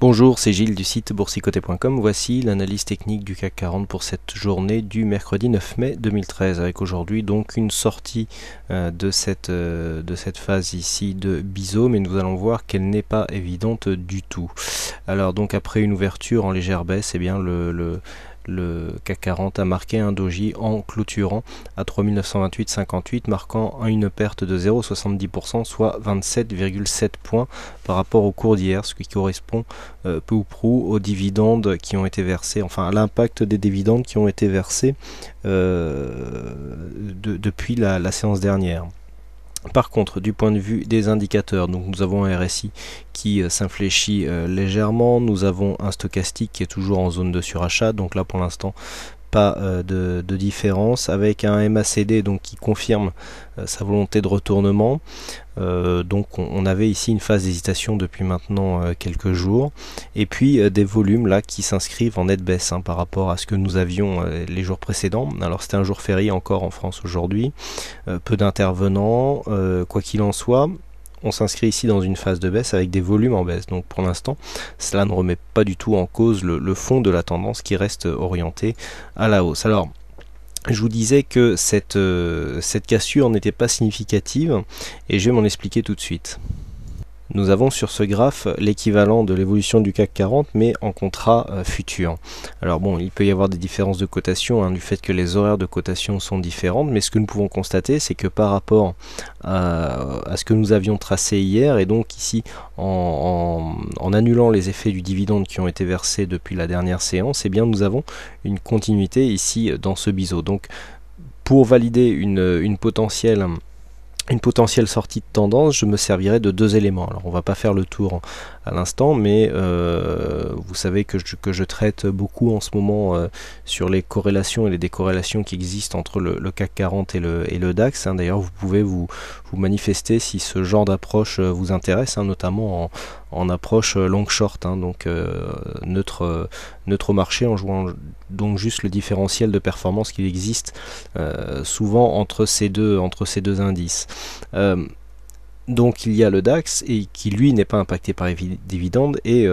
Bonjour, c'est Gilles du site boursicoté.com. Voici l'analyse technique du CAC 40 pour cette journée du mercredi 9 mai 2013, avec aujourd'hui donc une sortie de cette phase ici de biseau, mais nous allons voir qu'elle n'est pas évidente du tout. Alors donc après une ouverture en légère baisse, eh bien le CAC 40 a marqué un doji en clôturant à 3928,58, marquant une perte de 0,70%, soit 27,7 points par rapport au cours d'hier, ce qui correspond peu ou prou aux dividendes qui ont été versés, enfin à l'impact des dividendes qui ont été versés depuis la séance dernière. Par contre, du point de vue des indicateurs, donc nous avons un RSI qui s'infléchit légèrement, nous avons un stochastique qui est toujours en zone de surachat, donc là pour l'instant pas de différence, avec un MACD donc qui confirme sa volonté de retournement. Donc on avait ici une phase d'hésitation depuis maintenant quelques jours, et puis des volumes là qui s'inscrivent en nette baisse par rapport à ce que nous avions les jours précédents. Alors c'était un jour férié encore en France aujourd'hui, peu d'intervenants, quoi qu'il en soit. On s'inscrit ici dans une phase de baisse avec des volumes en baisse. Donc pour l'instant, cela ne remet pas du tout en cause le fond de la tendance qui reste orientée à la hausse. Alors, je vous disais que cette cassure n'était pas significative et je vais m'en expliquer tout de suite. Nous avons sur ce graphe l'équivalent de l'évolution du CAC 40 mais en contrat futur. Alors bon, il peut y avoir des différences de cotation du fait que les horaires de cotation sont différentes, mais ce que nous pouvons constater, c'est que par rapport à ce que nous avions tracé hier, et donc ici en annulant les effets du dividende qui ont été versés depuis la dernière séance, eh bien nous avons une continuité ici dans ce biseau. Donc pour valider une potentielle sortie de tendance, je me servirai de deux éléments. Alors on va pas faire le tour à l'instant, mais vous savez que je traite beaucoup en ce moment sur les corrélations et les décorrélations qui existent entre le CAC 40 et le DAX. D'ailleurs vous pouvez vous manifester si ce genre d'approche vous intéresse, notamment en approche long short, donc neutre marché, en jouant donc juste le différentiel de performance qui existe souvent entre ces deux indices. Donc il y a le DAX et qui lui n'est pas impacté par les dividendes, et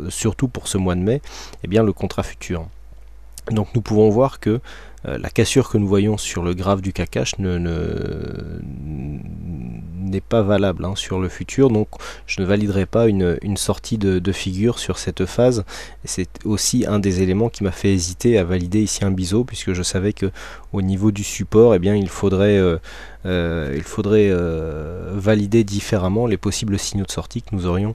surtout pour ce mois de mai, eh bien le contrat futur. Donc nous pouvons voir que la cassure que nous voyons sur le graphe du CAC n'est pas valable sur le futur, donc je ne validerai pas une sortie de figure sur cette phase. C'est aussi un des éléments qui m'a fait hésiter à valider ici un biseau, puisque je savais que au niveau du support, eh bien il faudrait valider différemment les possibles signaux de sortie que nous aurions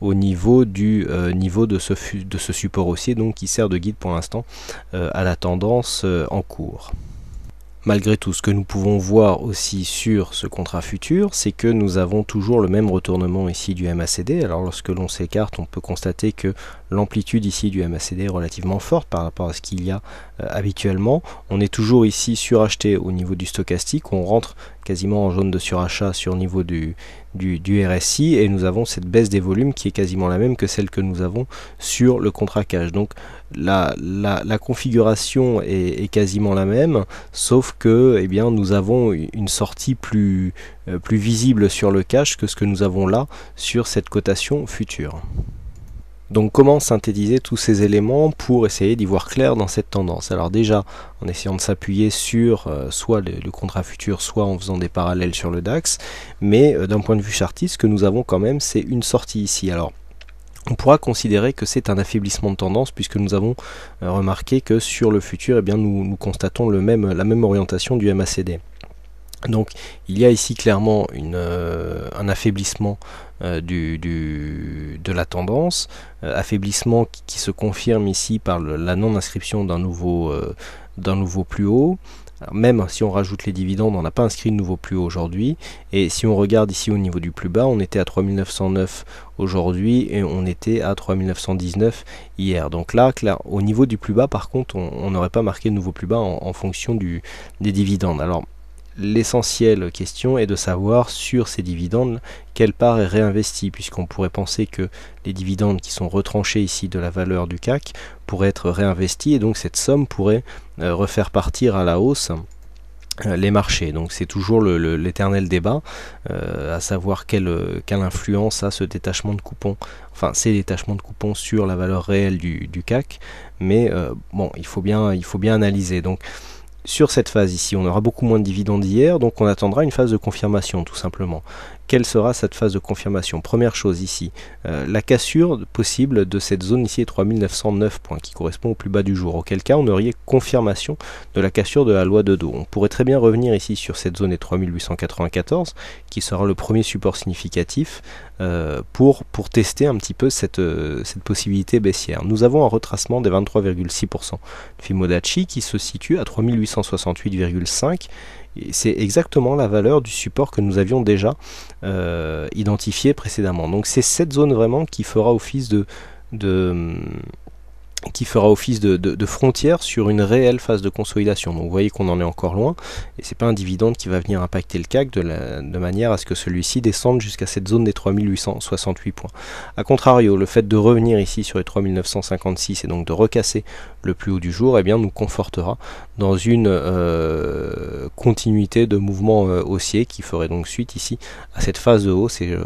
au niveau de ce support haussier, donc qui sert de guide pour l'instant à la tendance en cours. Malgré tout, ce que nous pouvons voir aussi sur ce contrat futur, c'est que nous avons toujours le même retournement ici du MACD. Alors lorsque l'on s'écarte, on peut constater que l'amplitude ici du MACD est relativement forte par rapport à ce qu'il y a habituellement. On est toujours ici suracheté au niveau du stochastique, on rentre quasiment en zone de surachat sur le niveau du RSI, et nous avons cette baisse des volumes qui est quasiment la même que celle que nous avons sur le contrat cash. Donc la configuration est quasiment la même, sauf que nous avons une sortie plus visible sur le cash que ce que nous avons là sur cette cotation future. Donc comment synthétiser tous ces éléments pour essayer d'y voir clair dans cette tendance? Alors déjà, en essayant de s'appuyer sur soit le contrat futur, soit en faisant des parallèles sur le DAX, mais d'un point de vue chartiste, ce que nous avons quand même, c'est une sortie ici. Alors on pourra considérer que c'est un affaiblissement de tendance, puisque nous avons remarqué que sur le futur, nous constatons la même orientation du MACD. Donc il y a ici clairement un affaiblissement de la tendance, affaiblissement qui se confirme ici par la non-inscription d'un nouveau plus haut. Alors, même si on rajoute les dividendes, on n'a pas inscrit de nouveau plus haut aujourd'hui, et si on regarde ici au niveau du plus bas, on était à 3909 aujourd'hui et on était à 3919 hier. Donc là, au niveau du plus bas, par contre, on n'aurait pas marqué de nouveau plus bas en fonction des dividendes. Alors l'essentielle question est de savoir sur ces dividendes quelle part est réinvestie, puisqu'on pourrait penser que les dividendes qui sont retranchés ici de la valeur du CAC pourraient être réinvestis, et donc cette somme pourrait refaire partir à la hausse les marchés. Donc c'est toujours l'éternel débat, à savoir quelle influence a ce détachement de coupons, enfin ces détachements de coupons sur la valeur réelle du CAC, mais bon, il faut bien analyser. Donc sur cette phase ici, on aura beaucoup moins de dividendes d'hier, donc on attendra une phase de confirmation tout simplement. Quelle sera cette phase de confirmation? Première chose ici, la cassure possible de cette zone ici est 3909 points, qui correspond au plus bas du jour, auquel cas on aurait confirmation de la cassure de la loi de dos. On pourrait très bien revenir ici sur cette zone des 3894, qui sera le premier support significatif pour tester un petit peu cette possibilité baissière. Nous avons un retracement des 23,6% de Fibonacci qui se situe à 3868,5. C'est exactement la valeur du support que nous avions déjà identifié précédemment. Donc c'est cette zone vraiment qui fera office de frontière sur une réelle phase de consolidation. Donc vous voyez qu'on en est encore loin, et c'est pas un dividende qui va venir impacter le CAC de manière à ce que celui-ci descende jusqu'à cette zone des 3868 points. A contrario, le fait de revenir ici sur les 3956 et donc de recasser le plus haut du jour, eh bien nous confortera dans une continuité de mouvement haussier qui ferait donc suite ici à cette phase de hausse. Et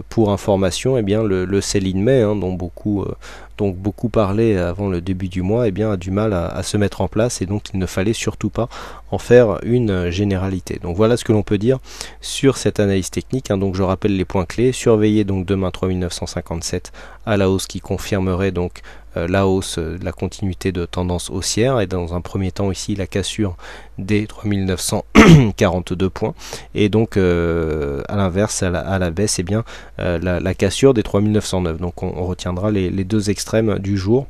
pour information, eh bien le sell-in May, dont beaucoup parlaient avant le début du mois, eh bien a du mal à se mettre en place, et donc il ne fallait surtout pas en faire une généralité. Donc voilà ce que l'on peut dire sur cette analyse technique. Donc je rappelle les points clés. Surveillez donc demain 3957 à la hausse, qui confirmerait donc la hausse, la continuité de tendance haussière, et dans un premier temps ici la cassure des 3942 points, et donc à l'inverse, à la baisse, et bien la cassure des 3909. Donc on retiendra les deux extrêmes du jour,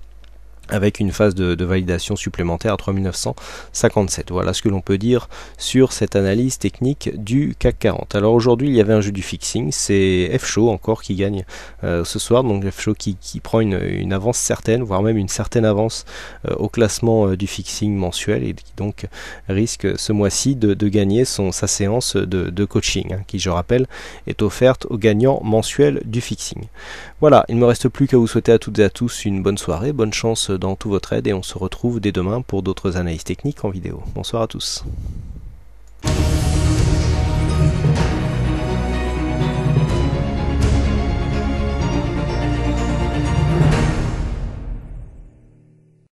avec une phase de validation supplémentaire à 3957. Voilà ce que l'on peut dire sur cette analyse technique du CAC 40. Alors aujourd'hui, il y avait un jeu du fixing, c'est F-Show encore qui gagne ce soir, donc F-Show qui prend une avance certaine, voire même une certaine avance au classement du fixing mensuel, et qui donc risque ce mois-ci de gagner sa séance de coaching, qui, je rappelle, est offerte aux gagnants mensuels du fixing. Voilà, il ne me reste plus qu'à vous souhaiter à toutes et à tous une bonne soirée, bonne chance dans tout votre aide, et on se retrouve dès demain pour d'autres analyses techniques en vidéo. Bonsoir à tous.